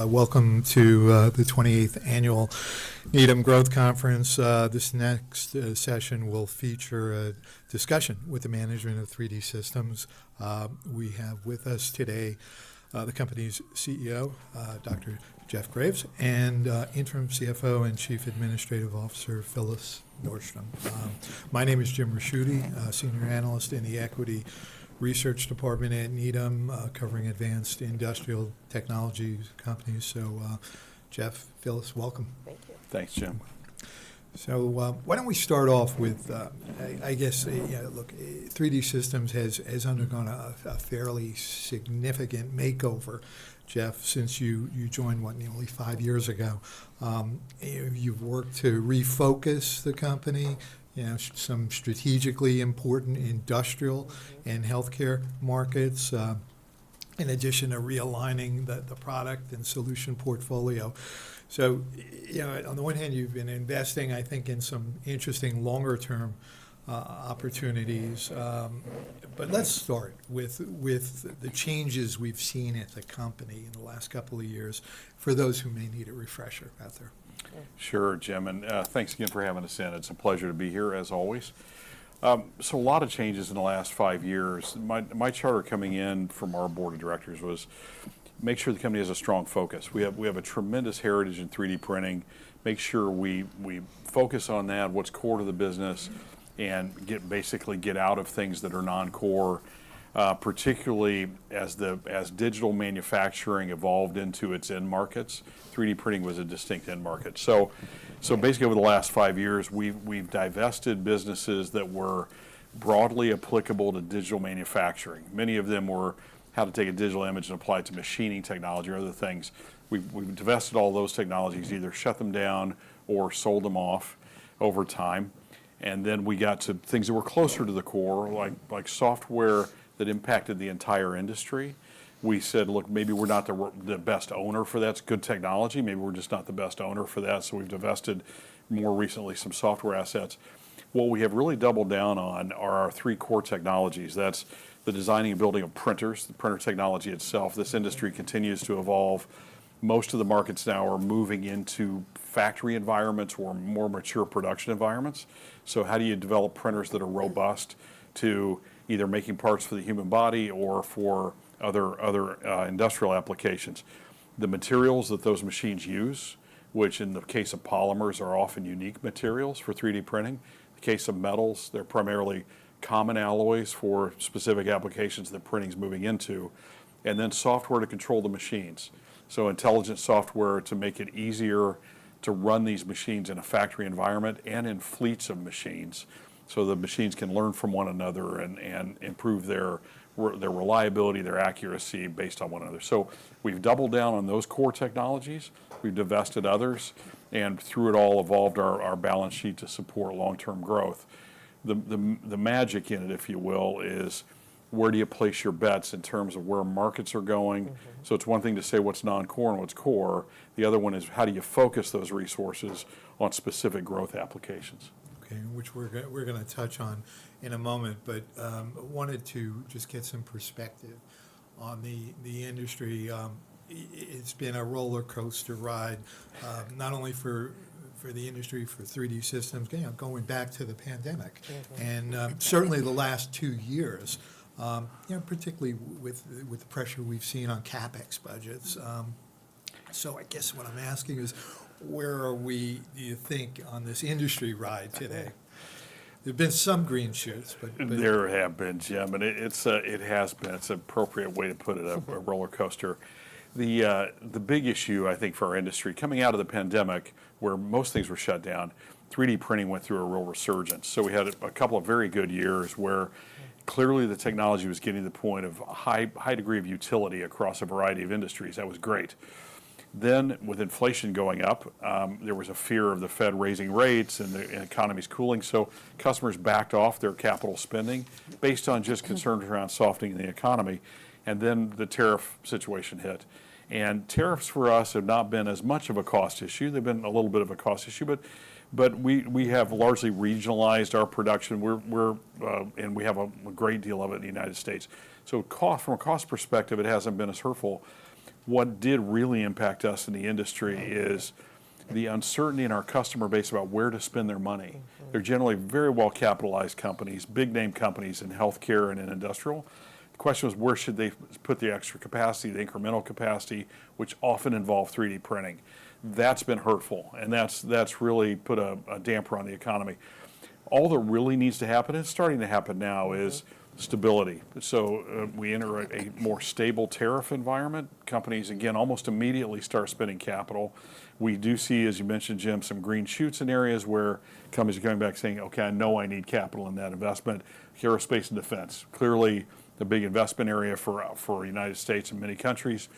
Welcome to the 28th Annual Needham Growth Conference. This next session will feature a discussion with the management of 3D Systems. We have with us today the company's CEO, Dr. Jeff Graves, and interim CFO and Chief Administrative Officer, Phyllis Nordstrom. My name is Jim Raschuti, Senior Analyst in the Equity Research Department at Needham, covering advanced industrial technologies companies. So, Jeff, Phyllis, welcome. Thank you. Thanks, Jim. So, why don't we start off with, I guess, look, 3D Systems has undergone a fairly significant makeover, Jeff, since you joined, nearly 5 years ago. You've worked to refocus the company, some strategically important industrial and healthcare markets, in addition to realigning the product and solution portfolio. So, on the one hand, you've been investing, I think, in some interesting longer-term opportunities. But let's start with the changes we've seen at the company in the last couple of years for those who may need a refresher out there. Sure, Jim, and thanks again for having us in. It's a pleasure to be here, as always. So a lot of changes in the last 5 years. My charter coming in from our board of directors was make sure the company has a strong focus. We have a tremendous heritage in 3D printing. Make sure we focus on that, what's core to the business, and get out of things that are non-core. Particularly as digital manufacturing evolved into its end markets, 3D printing was a distinct end market. So basically over the last 5 years, we've divested businesses that were broadly applicable to digital manufacturing. Many of them were how to take a digital image and apply it to machining technology or other things. We've divested all those technologies, either shut them down or sold them off over time. And then we got to things that were closer to the core, like software that impacted the entire industry. We said, look, maybe we're not the best owner for that. It's good technology. Maybe we're just not the best owner for that. So we've divested more recently some software assets. What we have really doubled down on are our three core technologies. That's the designing and building of printers, the printer technology itself. This industry continues to evolve. Most of the markets now are moving into factory environments or more mature production environments. So how do you develop printers that are robust to either making parts for the human body or for other industrial applications? The materials that those machines use, which in the case of polymers are often unique materials for 3D printing. In the case of metals, they're primarily common alloys for specific applications that printing's moving into. And then software to control the machines. So intelligent software to make it easier to run these machines in a factory environment and in fleets of machines, so the machines can learn from one another and improve their reliability, their accuracy based on one another. So we've doubled down on those core technologies. We've divested others, and through it all evolved our balance sheet to support long-term growth. The magic in it, if you will, is where do you place your bets in terms of where markets are going. Mm-hmm. So it's one thing to say what's non-core and what's core. The other one is how do you focus those resources on specific growth applications. Okay, which we're going to touch on in a moment, but wanted to just get some perspective on the industry. It's been a roller coaster ride, not only for the industry, for 3D Systems, going back to the pandemic, mm-hmm. and certainly the last 2 years, particularly with the pressure we've seen on CapEx budgets. So I guess what I'm asking is, where are we, do you think, on this industry ride today? There have been some green shoots, but there have been, Jim, and it has been. It's an appropriate way to put it, a roller coaster. The big issue, I think, for our industry, coming out of the pandemic, where most things were shut down, 3D printing went through a real resurgence. So we had a couple of very good years where clearly the technology was getting to the point of a high degree of utility across a variety of industries. That was great. Then, with inflation going up, there was a fear of the Fed raising rates and the economy's cooling, so customers backed off their capital spending based on just concerns around softening the economy. And then the tariff situation hit. And tariffs for us have not been as much of a cost issue. They've been a little bit of a cost issue, but we have largely regionalized our production. And we have a great deal of it in the United States. So from a cost perspective, it hasn't been as hurtful. What did really impact us in the industry is the uncertainty in our customer base about where to spend their money. They're generally very well capitalized companies, big name companies in healthcare and in industrial. The question was, where should they put the extra capacity, the incremental capacity, which often involve 3D printing. That's been hurtful, and that's really put a damper on the economy. All that really needs to happen, and it's starting to happen now, is stability. So we enter a more stable tariff environment. Companies, again, almost immediately start spending capital. We do see, as you mentioned, Jim, some green shoots in areas where companies are coming back saying, okay, I know I need capital in that investment. Aerospace and defense, clearly a big investment area for the United States and many countries.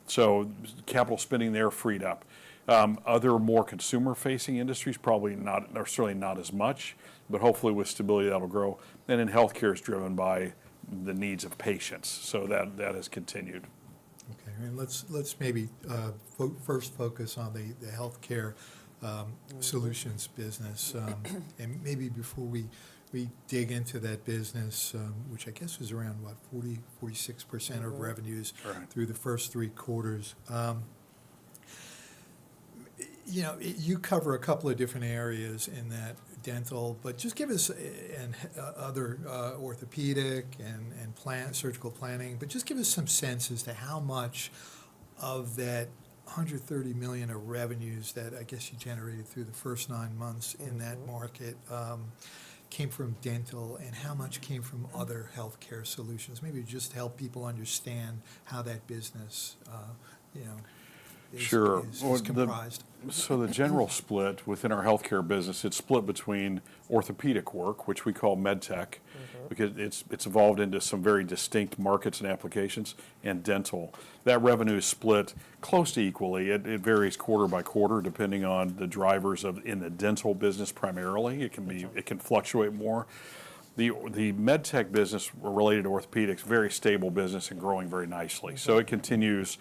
So capital spending there freed up. Other more consumer-facing industries, probably not, or certainly not as much, but hopefully with stability that'll grow. And then healthcare is driven by the needs of patients, so that has continued. Okay, and let's maybe first focus on the healthcare solutions business, and maybe before we dig into that business, which I guess was around, 46% of revenues Right. through the first 3 quarters. You cover a couple of different areas in that dental, but just give us, and other orthopedic and surgical planning, but just give us some sense as to how much of that $130 million of revenues that I guess you generated through the first 9 months in that market came from dental, and how much came from other healthcare solutions. Maybe just help people understand how that business, Sure. is comprised. So the general split within our healthcare business, it's split between orthopedic work, which we call med tech, because it's evolved into some very distinct markets and applications, and dental. That revenue is split close to equally. It varies quarter by quarter depending on the drivers in the dental business primarily. It can fluctuate more. The med tech business related to orthopedics, very stable business and growing very nicely. So it continues,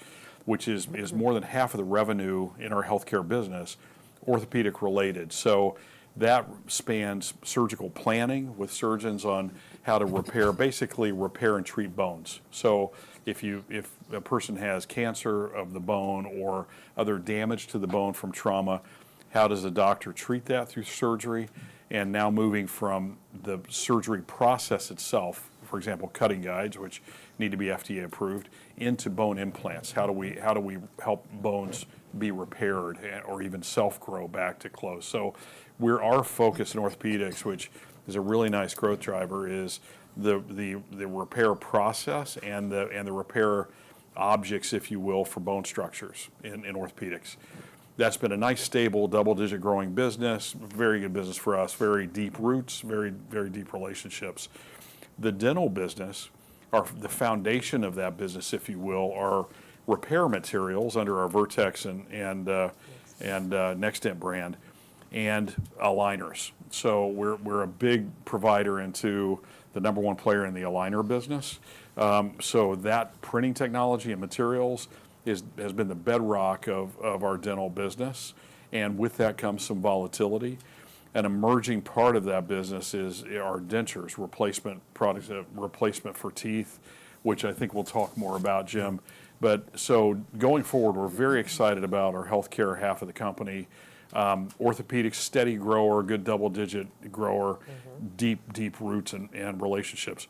which is more than half of the revenue in our healthcare business, orthopedic related. So that spans surgical planning with surgeons on how to basically repair and treat bones. So if a person has cancer of the bone or other damage to the bone from trauma, how does the doctor treat that through surgery? And now moving from the surgery process itself, for example, cutting guides, which need to be FDA approved, into bone implants. How do we help bones be repaired or even self-grow back to close? So our focus in orthopedics, which is a really nice growth driver, is the repair process and the repair objects, if you will, for bone structures in orthopedics. That's been a nice, stable, double-digit growing business, very good business for us, very deep roots, very, very deep relationships. The dental business, the foundation of that business, if you will, are repair materials under our Vertex and NextDent brand, and aligners. So we're a big provider into the number one player in the aligner business. So that printing technology and materials has been the bedrock of our dental business, and with that comes some volatility. An emerging part of that business is our dentures, replacement products, replacement for teeth, which I think we'll talk more about, Jim. But so going forward, we're very excited about our healthcare half of the company. Orthopedic, steady grower, good double-digit grower, deep roots and relationships.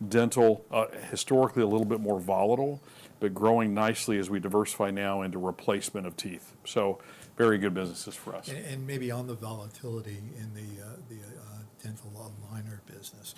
Dental, historically a little bit more volatile, but growing nicely as we diversify now into replacement of teeth. So very good businesses for us. And maybe on the volatility in the dental aligner business,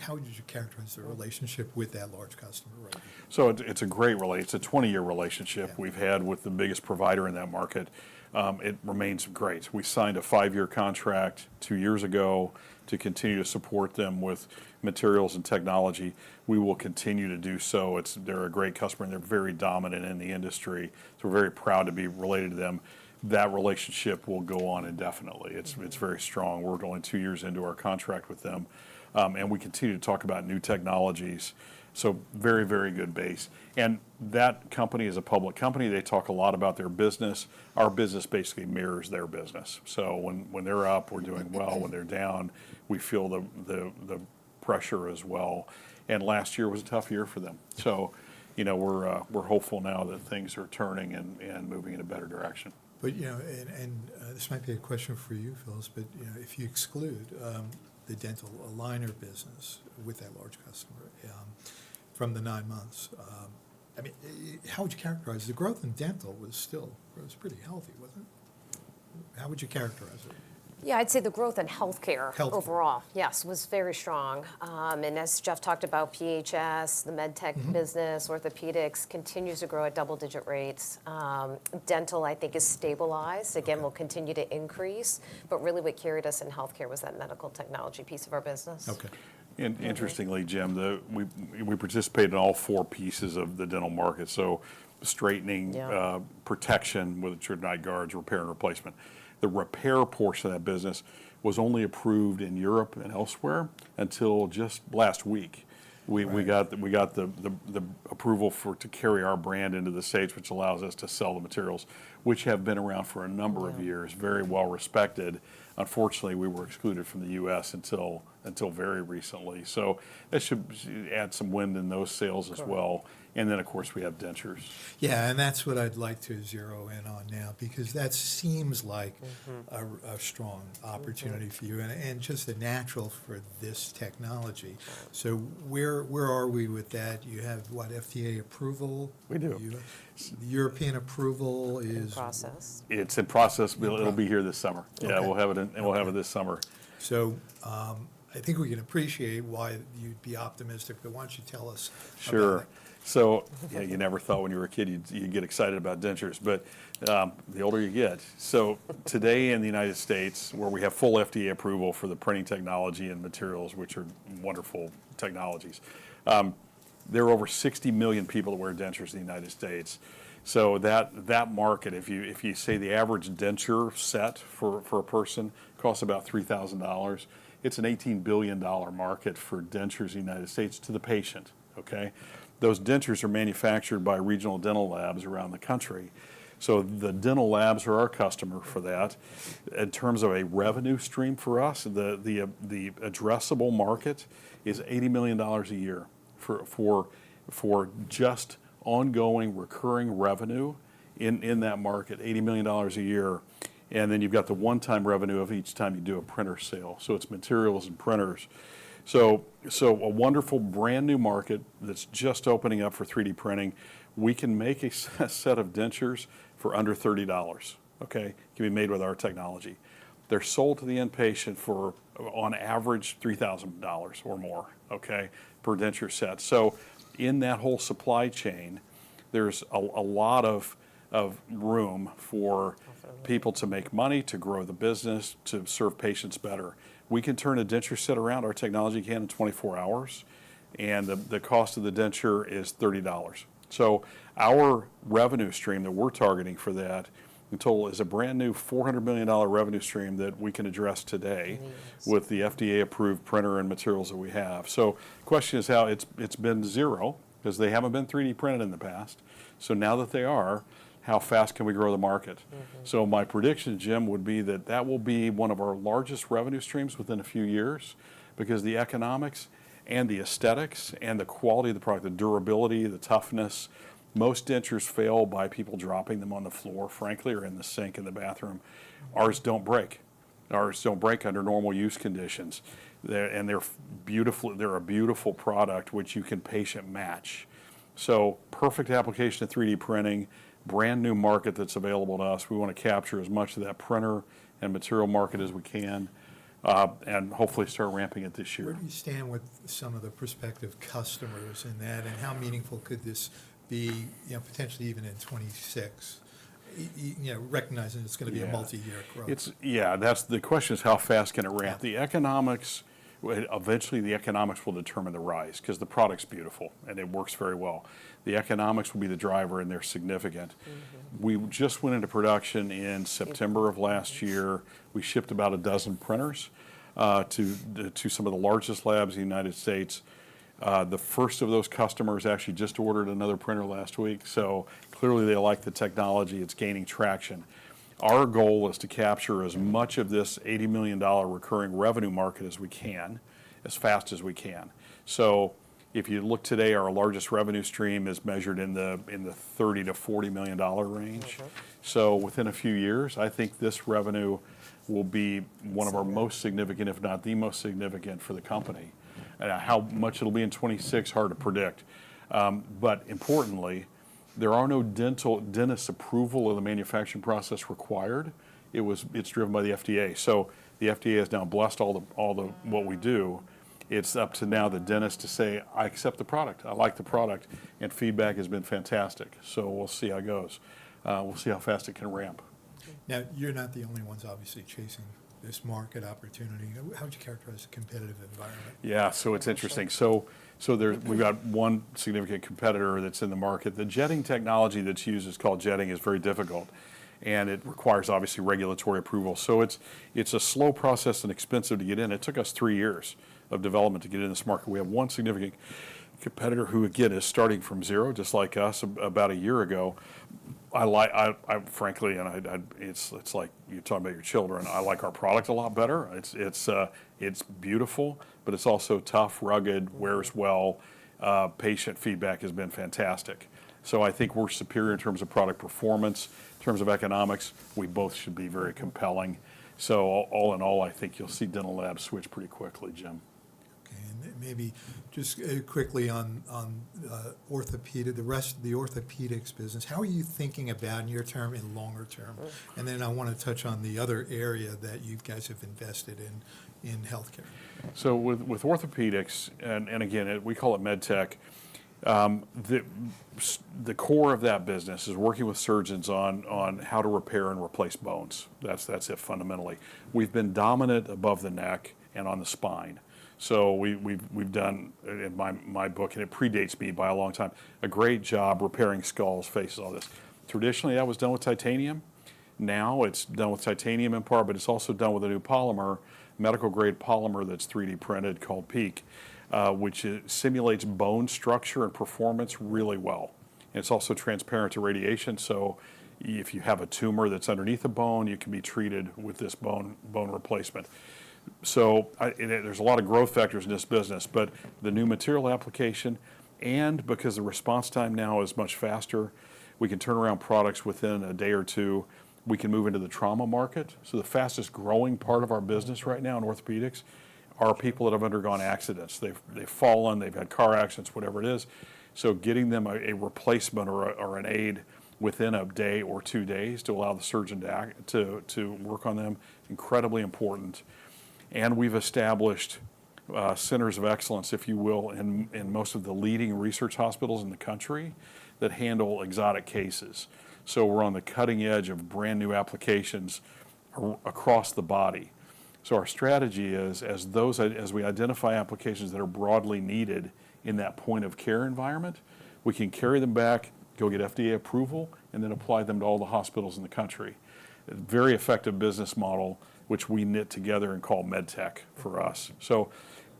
how would you characterize the relationship with that large customer right now? So it's a great relationship. It's a 20-year relationship we've had with the biggest provider in that market. It remains great. We signed a 5-year contract 2 years ago to continue to support them with materials and technology. We will continue to do so. They're a great customer, and they're very dominant in the industry. So we're very proud to be related to them. That relationship will go on indefinitely. It's very strong. We're only 2 years into our contract with them, and we continue to talk about new technologies. So very, very good base. And that company is a public company. They talk a lot about their business. Our business basically mirrors their business. So when they're up, we're doing well. When they're down, we feel the pressure as well. And last year was a tough year for them. So we're hopeful now that things are turning and moving in a better direction. But, this might be a question for you, Phyllis, but, if you exclude the dental aligner business with that large customer from the 9 months, how would you characterize the growth in dental? Was pretty healthy, wasn't it? How would you characterize it? Yeah, I'd say the growth in healthcare overall, yes, was very strong. And as Jeff talked about, PHS, the med tech business, orthopedics continues to grow at double-digit rates. Dental, I think, is stabilized. Again, will continue to increase. But really what carried us in healthcare was that medical technology piece of our business. Okay. And interestingly, Jim, we participate in all four pieces of the dental market. So straightening, protection, which are night guards, repair and replacement. The repair portion of that business was only approved in Europe and elsewhere until just last week. We got the approval to carry our brand into the States, which allows us to sell the materials, which have been around for a number of years, very well respected. Unfortunately, we were excluded from the U.S. until very recently. So that should add some wind in those sales as well. And then, of course, we have dentures. Yeah, and that's what I'd like to zero in on now, because that seems like a strong opportunity for you and just a natural for this technology. So where are we with that? You have, FDA approval? We do. The European approval is? In process. It's in process. It'll be here this summer. Yeah, Okay. we'll have it. We'll have it this summer. So I think we can appreciate why you'd be optimistic, but why don't you tell us Sure. about it? So you never thought when you were a kid you'd get excited about dentures, but the older you get. So today in the United States, where we have full FDA approval for the printing technology and materials, which are wonderful technologies, there are over 60 million people that wear dentures in the United States. So that market, if you say the average denture set for a person costs about $3,000, it's an $18 billion market for dentures in the United States to the patient. Okay. Those dentures are manufactured by regional dental labs around the country. So the dental labs are our customer for that. In terms of a revenue stream for us, the addressable market is $80 million a year for just ongoing recurring revenue in that market, $80 million a year. And then you've got the one-time revenue of each time you do a printer sale. So it's materials and printers. So a wonderful brand new market that's just opening up for 3D printing. We can make a set of dentures for under $30, okay? It can be made with our technology. They're sold to the end patient for, on average, $3,000 or more, okay, per denture set. So in that whole supply chain, there's a lot of room for people to make money, to grow the business, to serve patients better. We can turn a denture set around, our technology can, in 24 hours, and the cost of the denture is $30. So our revenue stream that we're targeting for that in total is a brand new $400 million revenue stream that we can address today with the FDA-approved printer and materials that we have. So the question is how it's been zero, because they haven't been 3D printed in the past. So now that they are, how fast can we grow the market? So my prediction, Jim, would be that will be one of our largest revenue streams within a few years, because the economics and the aesthetics and the quality of the product, the durability, the toughness, most dentures fail by people dropping them on the floor, frankly, or in the sink in the bathroom. Ours don't break. Ours don't break under normal use conditions. They're beautiful. They're a beautiful product which you can patient match. So perfect application of 3D printing. Brand new market that's available to us. We want to capture as much of that printer and material market as we can, and hopefully start ramping it this year. Where do you stand with some of the prospective customers in that, and how meaningful could this be, potentially even in 26? Recognizing it's going to be a multi-year growth. That's the question, is how fast can it ramp? The economics, eventually the economics will determine the rise, because the product's beautiful and it works very well. The economics will be the driver, and they're significant. We just went into production in September of last year. We shipped about a dozen printers to some of the largest labs in the United States. The first of those customers actually just ordered another printer last week, so clearly they like the technology. It's gaining traction. Our goal is to capture as much of this $80 million recurring revenue market as we can, as fast as we can. So If you look today, our largest revenue stream is measured in the $30 to $40 million range. So within a few years, I think this revenue will be one of our most significant, if not the most significant for the company. How much it'll be in 26, hard to predict. But importantly, there are no dentist approval of the manufacturing process required. It's driven by the FDA. So the FDA has now blessed all the what we do. It's up to now the dentist to say, I accept the product, I like the product, and feedback has been fantastic. So we'll see how it goes. We'll see how fast it can ramp. Now, you're not the only ones obviously chasing this market opportunity. How would you characterize the competitive environment? Yeah, so it's interesting. So we've got one significant competitor that's in the market. The jetting technology that's used is called jetting, is very difficult, and it requires obviously regulatory approval. So it's a slow process and expensive to get in. It took us 3 years of development to get in this market. We have one significant competitor who, again, is starting from zero, just like us about a year ago. I frankly, and it's like you're talking about your children. I like our product a lot better. It's beautiful, but it's also tough, rugged, wears well. Patient feedback has been fantastic. So I think we're superior in terms of product performance, in terms of economics. We both should be very compelling. So all in all, I think you'll see dental labs switch pretty quickly, Jim. Okay, and maybe just quickly on orthopedic, the rest of the orthopedics business. How are you thinking about near term and longer term? And then I want to touch on the other area that you guys have invested in healthcare. So with orthopedics, and again, we call it med tech. The core of that business is working with surgeons on how to repair and replace bones. That's it fundamentally. We've been dominant above the neck and on the spine. So we've done, in my book, and it predates me by a long time, a great job repairing skulls, faces, all this. Traditionally, that was done with titanium. Now it's done with titanium in part, but it's also done with a new polymer, medical grade polymer that's 3D printed called PEEK, which simulates bone structure and performance really well. And it's also transparent to radiation, so if you have a tumor that's underneath a bone, you can be treated with this bone replacement. So there's a lot of growth factors in this business, but the new material application, and because the response time now is much faster, we can turn around products within a day or two. We can move into the trauma market. So the fastest growing part of our business right now in orthopedics are people that have undergone accidents. They've fallen, they've had car accidents, whatever it is. So getting them a replacement or an aid within a day or 2 days to allow the surgeon to work on them, incredibly important. And we've established centers of excellence, if you will, in most of the leading research hospitals in the country that handle exotic cases. So we're on the cutting edge of brand new applications across the body. So our strategy is, as we identify applications that are broadly needed in that point of care environment, we can carry them back, go get FDA approval, and then apply them to all the hospitals in the country. A very effective business model, which we knit together and call MedTech for us. So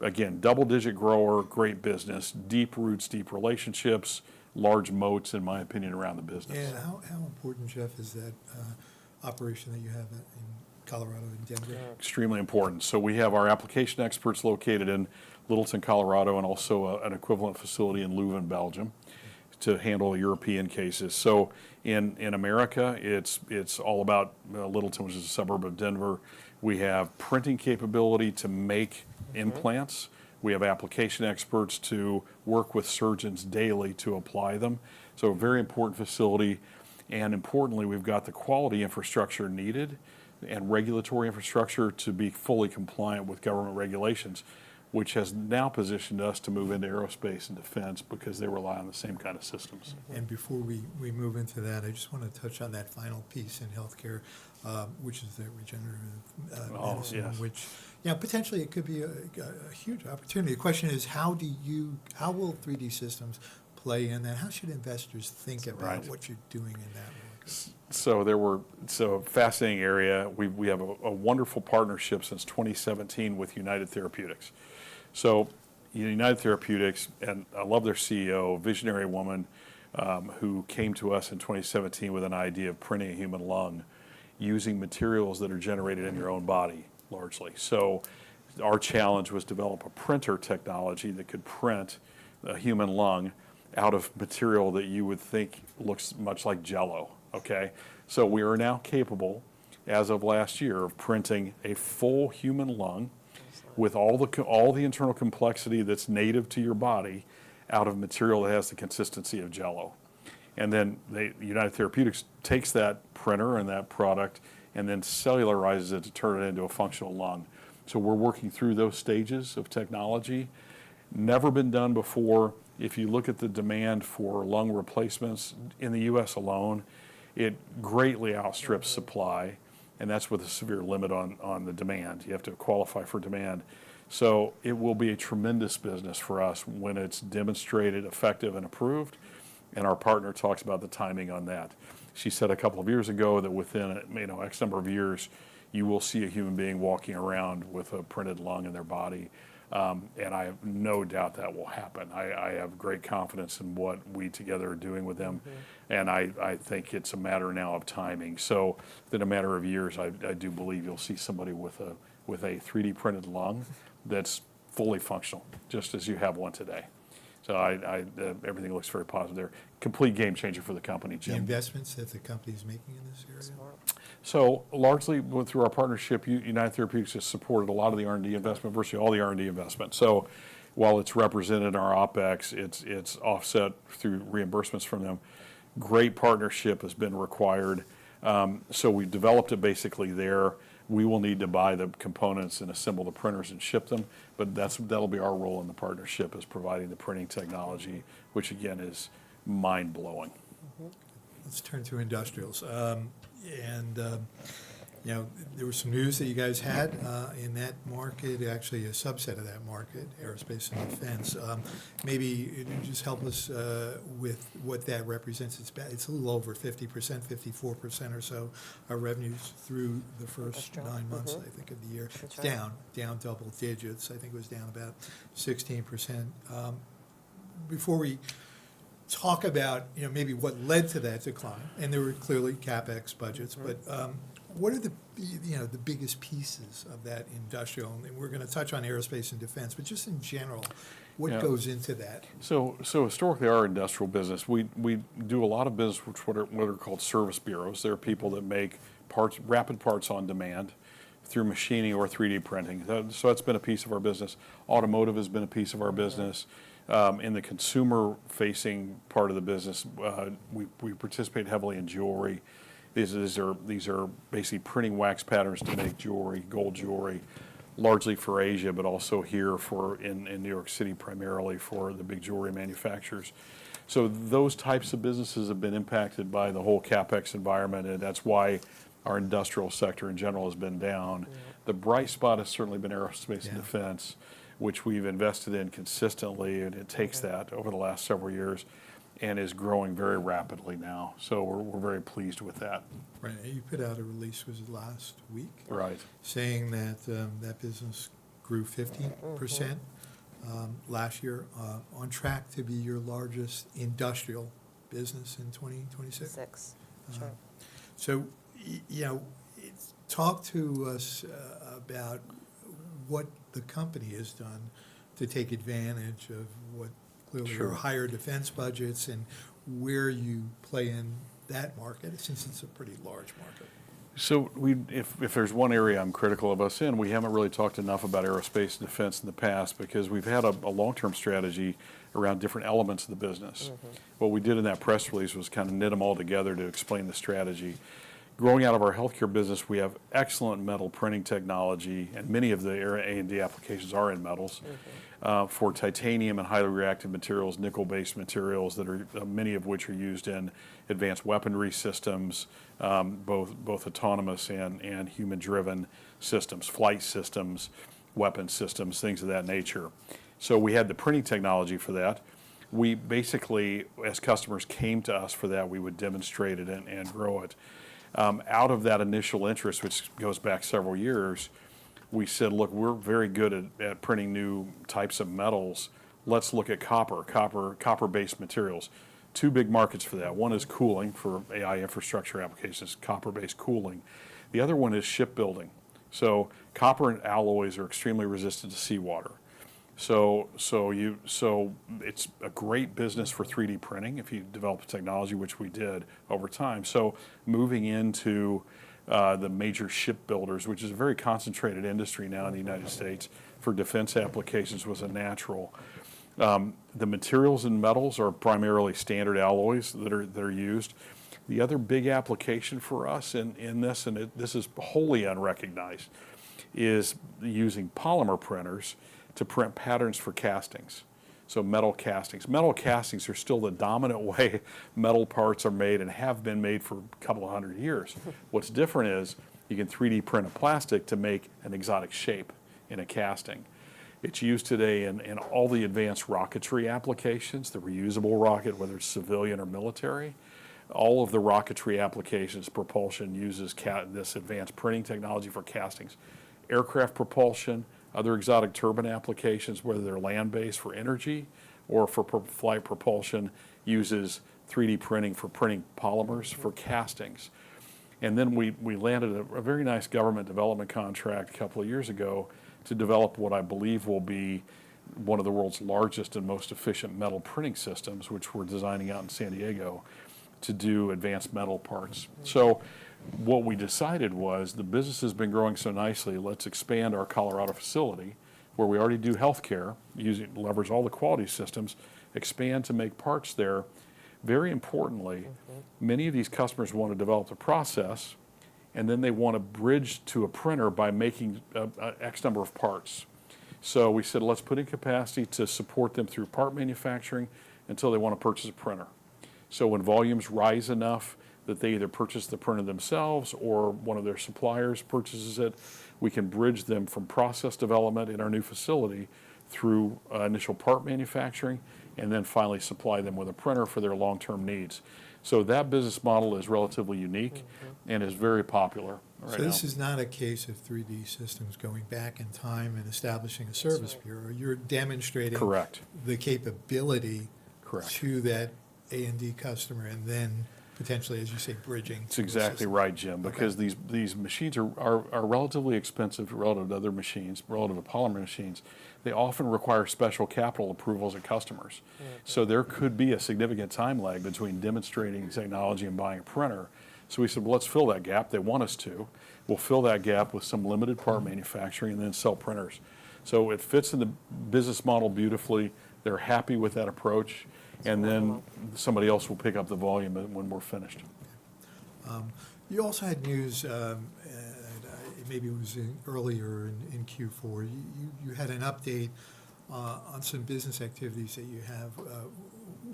again, double-digit grower, great business, deep roots, deep relationships, large moats, in my opinion, around the business. And how important, Jeff, is that operation that you have in Colorado and Denver? Extremely important. So we have our application experts located in Littleton, Colorado, and also an equivalent facility in Leuven, Belgium, to handle European cases. So in America, it's all about Littleton, which is a suburb of Denver. We have printing capability to make implants. We have application experts to work with surgeons daily to apply them. So a very important facility. And importantly, we've got the quality infrastructure needed and regulatory infrastructure to be fully compliant with government regulations, which has now positioned us to move into aerospace and defense because they rely on the same kind of systems. And before we move into that, I just want to touch on that final piece in healthcare, which is the regenerative medicine, yes. which potentially it could be a huge opportunity. The question is, how will 3D systems play in that? How should investors think about what you're doing in that market? So fascinating area. We have a wonderful partnership since 2017 with United Therapeutics. So United Therapeutics, and I love their CEO, visionary woman, who came to us in 2017 with an idea of printing a human lung using materials that are generated in your own body, largely. So our challenge was develop a printer technology that could print a human lung out of material that you would think looks much like Jell-O, okay? So we are now capable, as of last year, of printing a full human lung with all the internal complexity that's native to your body out of material that has the consistency of Jell-O. And then United Therapeutics takes that printer and that product and then cellularizes it to turn it into a functional lung. So we're working through those stages of technology. Never been done before. If you look at the demand for lung replacements in the U.S. alone, it greatly outstrips supply, and that's with a severe limit on the demand. You have to qualify for demand. So it will be a tremendous business for us when it's demonstrated effective and approved, and our partner talks about the timing on that. She said a couple of years ago that within X number of years, you will see a human being walking around with a printed lung in their body. And I have no doubt that will happen. I have great confidence in what we together are doing with them. And I think it's a matter now of timing. So in a matter of years, I do believe you'll see somebody with a 3D printed lung that's fully functional, just as you have one today. So everything looks very positive there. Complete game changer for the company, Jim. The investments that the company is making in this area? So largely through our partnership, United Therapeutics has supported a lot of the R&D investment, virtually all the R&D investment. So while it's represented in our OpEx, it's offset through reimbursements from them. Great partnership has been required. So we developed it basically there. We will need to buy the components and assemble the printers and ship them, but that'll be our role in the partnership, is providing the printing technology, which again is mind-blowing. Let's turn to industrials. There was some news that you guys had in that market, actually a subset of that market, aerospace and defense. Maybe you just help us with what that represents. It's a little over 50%, 54% or so of revenues through the first 9 months, I think, of the year. It's down double digits. I think it was down about 16%. Before we talk about maybe what led to that decline, and there were clearly CapEx budgets, but what are the biggest pieces of that industrial? And we're going to touch on aerospace and defense, but just in general, what goes into that? So historically, our industrial business, we do a lot of business with what are called service bureaus. They're people that make rapid parts on demand through machining or 3D printing. So that's been a piece of our business. Automotive has been a piece of our business. In the consumer-facing part of the business, we participate heavily in jewelry. These are basically printing wax patterns to make jewelry, gold jewelry, largely for Asia, but also here in New York City primarily for the big jewelry manufacturers. So those types of businesses have been impacted by the whole CapEx environment, and that's why our industrial sector in general has been down. The bright spot has certainly been aerospace and defense, which we've invested in consistently, and it takes that over the last several years and is growing very rapidly now. So we're very pleased with that. Right. You put out a release, was it last week? Right. Saying that that business grew 15% last year, on track to be your largest industrial business in 2026. Sure. So, talk to us about what the company has done to take advantage of what clearly are higher defense budgets and where you play in that market, since it's a pretty large market. So if there's one area I'm critical of us in, we haven't really talked enough about aerospace and defense in the past, because we've had a long-term strategy around different elements of the business. What we did in that press release was kind of knit them all together to explain the strategy. Growing out of our healthcare business, we have excellent metal printing technology, and many of the A&D applications are in metals, for titanium and highly reactive materials, nickel-based materials that are many of which are used in advanced weaponry systems, both autonomous and human-driven systems, flight systems, weapon systems, things of that nature. So we had the printing technology for that. We basically, as customers came to us for that, we would demonstrate it and grow it. Out of that initial interest, which goes back several years, we said, look, we're very good at printing new types of metals. Let's look at copper-based materials. Two big markets for that. One is cooling for AI infrastructure applications, copper-based cooling. The other one is shipbuilding. So copper and alloys are extremely resistant to seawater. So it's a great business for 3D printing if you develop a technology, which we did over time. So moving into the major shipbuilders, which is a very concentrated industry now in the United States for defense applications, was a natural. The materials and metals are primarily standard alloys that are used. The other big application for us in this, and this is wholly unrecognized, is using polymer printers to print patterns for castings. So metal castings. Metal castings are still the dominant way metal parts are made and have been made for a couple of hundred years. What's different is you can 3D print a plastic to make an exotic shape in a casting. It's used today in all the advanced rocketry applications, the reusable rocket, whether it's civilian or military. All of the rocketry applications, propulsion uses this advanced printing technology for castings. Aircraft propulsion, other exotic turbine applications, whether they're land-based for energy or for flight propulsion, uses 3D printing for printing polymers for castings. And then we landed a very nice government development contract a couple of years ago to develop what I believe will be one of the world's largest and most efficient metal printing systems, which we're designing out in San Diego to do advanced metal parts. So what we decided was the business has been growing so nicely, let's expand our Colorado facility where we already do healthcare, leverage all the quality systems, expand to make parts there. Very importantly, many of these customers want to develop the process and then they want to bridge to a printer by making X number of parts. So we said, let's put in capacity to support them through part manufacturing until they want to purchase a printer. So when volumes rise enough that they either purchase the printer themselves or one of their suppliers purchases it, we can bridge them from process development in our new facility through initial part manufacturing and then finally supply them with a printer for their long-term needs. So that business model is relatively unique and is very popular right So this now. is not a case of 3D Systems going back in time and establishing a service bureau. You're demonstrating Correct. the capability Correct. to that A&D customer and then potentially, as you say, bridging. That's exactly right, Jim, because these machines are relatively expensive relative to other machines, relative to polymer machines. They often require special capital approvals at customers. So there could be a significant time lag between demonstrating technology and buying a printer. So we said, well, let's fill that gap. They want us to. We'll fill that gap with some limited part manufacturing and then sell printers. So it fits in the business model beautifully. They're happy with that approach. And then somebody else will pick up the volume when we're finished. You also had news, maybe it was earlier in Q4, you had an update on some business activities that you have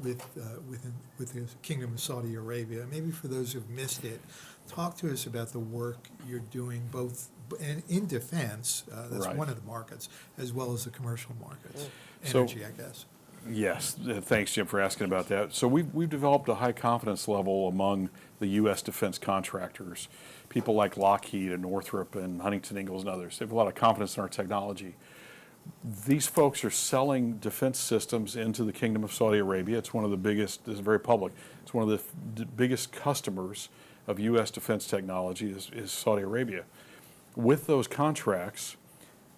with the Kingdom of Saudi Arabia. Maybe for those who've missed it, talk to us about the work you're doing both in defense, that's Right. one of the markets, as well as the commercial markets, So- energy, I guess. Yes, thanks, Jim, for asking about that. So we've developed a high confidence level among the U.S. defense contractors, people like Lockheed and Northrop and Huntington Ingalls and others. They have a lot of confidence in our technology. These folks are selling defense systems into the Kingdom of Saudi Arabia. It's one of the biggest, this is very public, it's one of the biggest customers of U.S. defense technology is Saudi Arabia. With those contracts,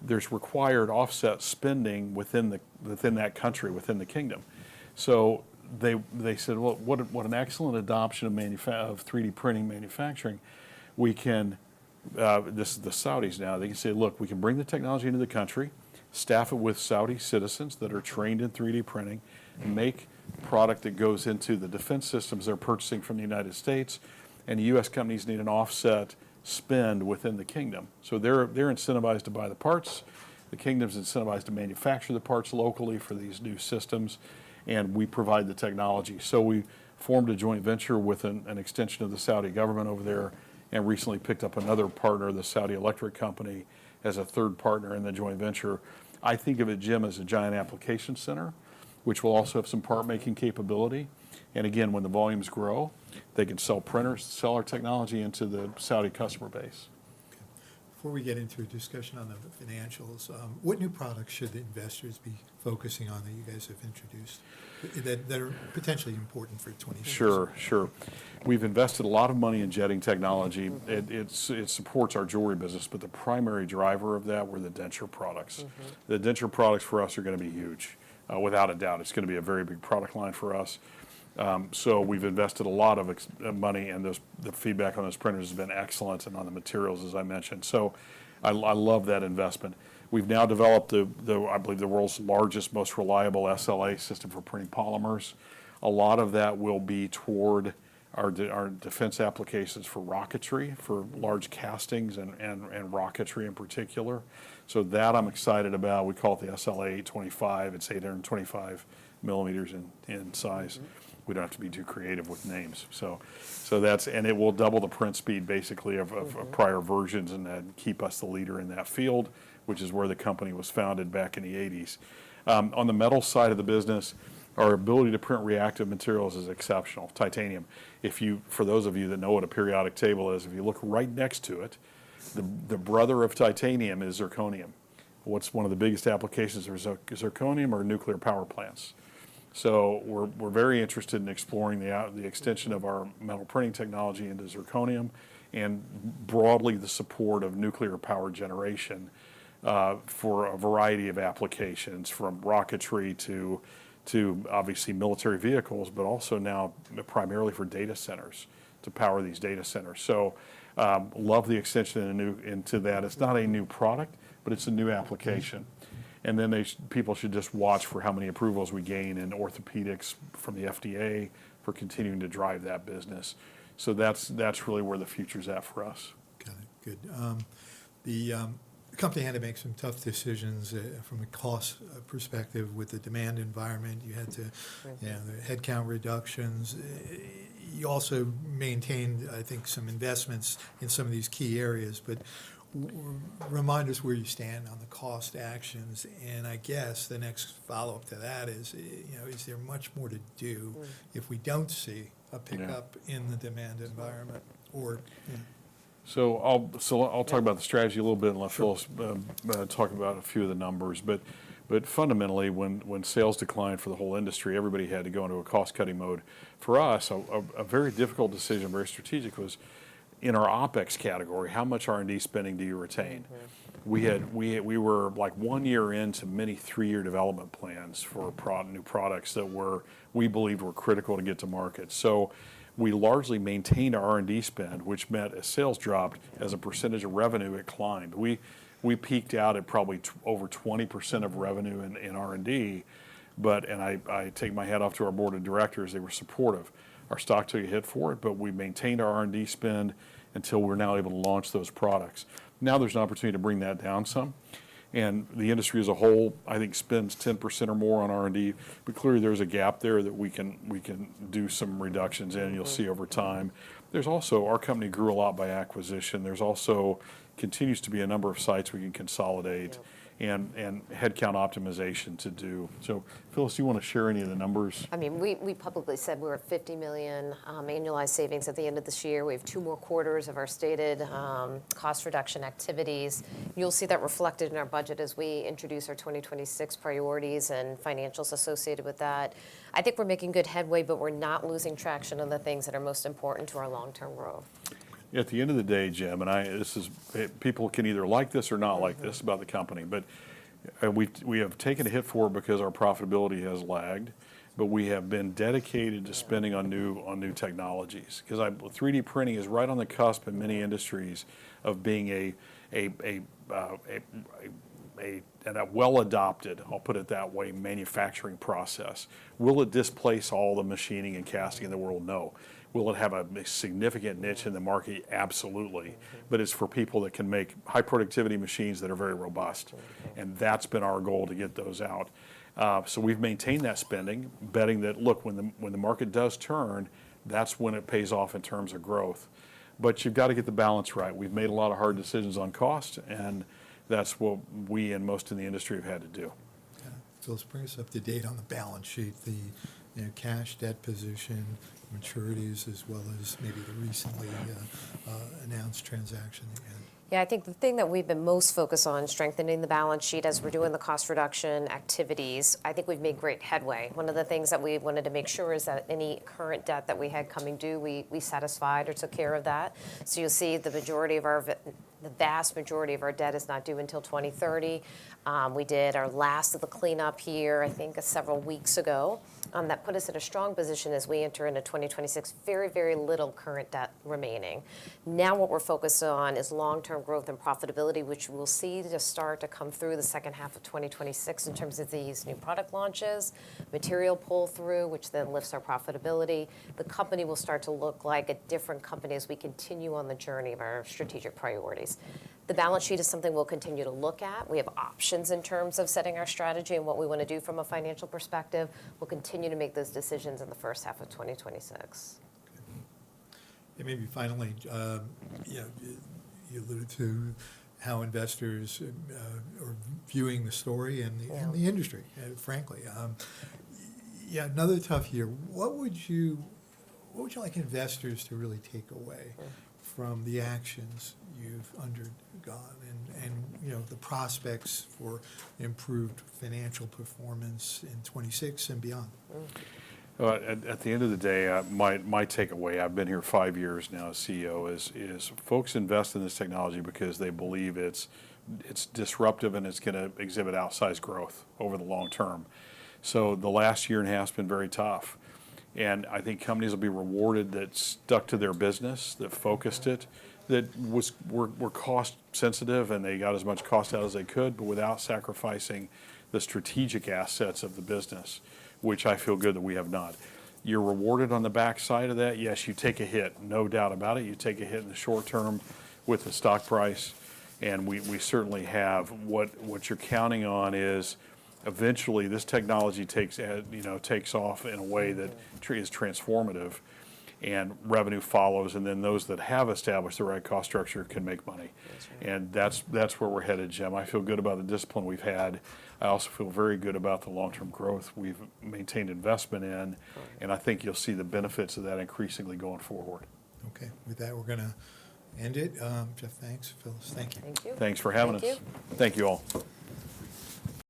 there's required offset spending within that country, within the kingdom. So they said, well, what an excellent adoption of 3D printing manufacturing. We can, this is the Saudis now, they can say, look, we can bring the technology into the country, staff it with Saudi citizens that are trained in 3D printing, and make product that goes into the defense systems they're purchasing from the United States, and the U.S. companies need an offset spend within the kingdom. So they're incentivized to buy the parts. The kingdom's incentivized to manufacture the parts locally for these new systems, and we provide the technology. So we formed a joint venture with an extension of the Saudi government over there, and recently picked up another partner, the Saudi Electric Company, as a third partner in the joint venture. I think of it, Jim, as a giant application center, which will also have some part-making capability. And again, when the volumes grow, they can sell printers, sell our technology into the Saudi customer base. before we get into a discussion on the financials, what new products should the investors be focusing on that you guys have introduced that are potentially important for 2026? Sure. We've invested a lot of money in jetting technology. It supports our jewelry business, but the primary driver of that were the denture products. The denture products for us are going to be huge. Without a doubt, it's going to be a very big product line for us. So we've invested a lot of money, and the feedback on those printers has been excellent, and on the materials, as I mentioned. So I love that investment. We've now developed I believe the world's largest, most reliable SLA system for printing polymers. A lot of that will be toward our defense applications for rocketry, for large castings and rocketry in particular. So that I'm excited about. We call it the SLA 825. It's 825 millimeters in size. We don't have to be too creative with names. So that's, and it will double the print speed basically of prior versions, and then keep us the leader in that field, which is where the company was founded back in the 80s. On the metal side of the business, our ability to print reactive materials is exceptional. Titanium. For those of you that know what a periodic table is, if you look right next to it, the brother of titanium is zirconium. What's one of the biggest applications of zirconium are nuclear power plants. So we're very interested in exploring the extension of our metal printing technology into zirconium, and broadly the support of nuclear power generation for a variety of applications, from rocketry to obviously military vehicles, but also now primarily for data centers, to power these data centers. So love the extension into that. It's not a new product, but it's a new application. And then people should just watch for how many approvals we gain in orthopedics from the FDA for continuing to drive that business. So that's really where the future's at for us. Got it. Good. The company had to make some tough decisions from a cost perspective with the demand environment. You had to, the headcount reductions. You also maintained, I think, some investments in some of these key areas, but remind us where you stand on the cost actions. And I guess the next follow-up to that is, is there much more to do if we don't see a pickup in the demand environment? Or So I'll talk about the strategy a little bit, and let Phyllis talk about a few of the numbers. But fundamentally, when sales declined for the whole industry, everybody had to go into a cost-cutting mode. For us, a very difficult decision, very strategic, was in our OpEx category. How much R&D spending do you retain? We were like 1 year into many 3-year development plans for new products that we believed were critical to get to market. So we largely maintained our R&D spend, which meant as sales dropped, as a percentage of revenue, it climbed. We peaked out at probably over 20% of revenue in R&D, and I take my hat off to our board of directors. They were supportive. Our stock took a hit for it, but we maintained our R&D spend until we're now able to launch those products. Now there's an opportunity to bring that down some, and the industry as a whole, I think, spends 10% or more on R&D, but clearly there's a gap there that we can do some reductions in, and you'll see over time. There's also, our company grew a lot by acquisition. There's also continues to be a number of sites we can consolidate, and headcount optimization to do. So Phyllis, do you want to share any of the numbers? I mean, we publicly said we're at $50 million annualized savings at the end of this year. We have 2 more quarters of our stated cost reduction activities. You'll see that reflected in our budget as we introduce our 2026 priorities and financials associated with that. I think we're making good headway, but we're not losing traction on the things that are most important to our long-term growth. At the end of the day, Jim, and people can either like this or not like this about the company, but we have taken a hit for it because our profitability has lagged, but we have been dedicated to spending on new technologies, because 3D printing is right on the cusp in many industries of being a well adopted, I'll put it that way, manufacturing process. Will it displace all the machining and casting in the world? No. Will it have a significant niche in the market? Absolutely. But it's for people that can make high productivity machines that are very robust. And that's been our goal, to get those out. So we've maintained that spending, betting that, look, when the market does turn, that's when it pays off in terms of growth. But you've got to get the balance right. We've made a lot of hard decisions on cost, and that's what we and most in the industry have had to do. Phyllis, bring us up to date on the balance sheet, the cash, debt position, maturities, as well as maybe the recently announced transaction again. Yeah, I think the thing that we've been most focused on, strengthening the balance sheet as we're doing the cost reduction activities, I think we've made great headway. One of the things that we wanted to make sure is that any current debt that we had coming due, we satisfied or took care of that. So you'll see the vast majority of our debt is not due until 2030. We did our last of the cleanup here, I think, several weeks ago. That put us in a strong position as we enter into 2026. Very, very little current debt remaining. Now what we're focused on is long-term growth and profitability, which we'll see to start to come through the second half of 2026 in terms of these new product launches, material pull-through, which then lifts our profitability. The company will start to look like a different company as we continue on the journey of our strategic priorities. The balance sheet is something we'll continue to look at. We have options in terms of setting our strategy and what we want to do from a financial perspective. We'll continue to make those decisions in the first half of 2026. And maybe finally, you alluded to how investors are viewing the story and the industry, frankly. Another tough year. What would you like investors to really take away from the actions you've undergone and the prospects for improved financial performance in 26 and beyond? At the end of the day, my takeaway, I've been here 5 years now as CEO, is folks invest in this technology because they believe it's disruptive and it's going to exhibit outsized growth over the long term. So the last year and a half has been very tough. And I think companies will be rewarded that stuck to their business, that focused it, that were cost sensitive and they got as much cost out as they could, but without sacrificing the strategic assets of the business, which I feel good that we have not. You're rewarded on the backside of that. Yes, you take a hit, no doubt about it. You take a hit in the short term with the stock price, and we certainly have. What you're counting on is eventually this technology takes off in a way that is transformative, and revenue follows, and then those that have established the right cost structure can make money. That's right. And that's where we're headed, Jim. I feel good about the discipline we've had. I also feel very good about the long-term growth we've maintained investment in, and I think you'll see the benefits of that increasingly going forward. Okay, with that, we're going to end it. Jeff, thanks. Phyllis, thank you. Thank you. Thanks for having us. You. Thank you all.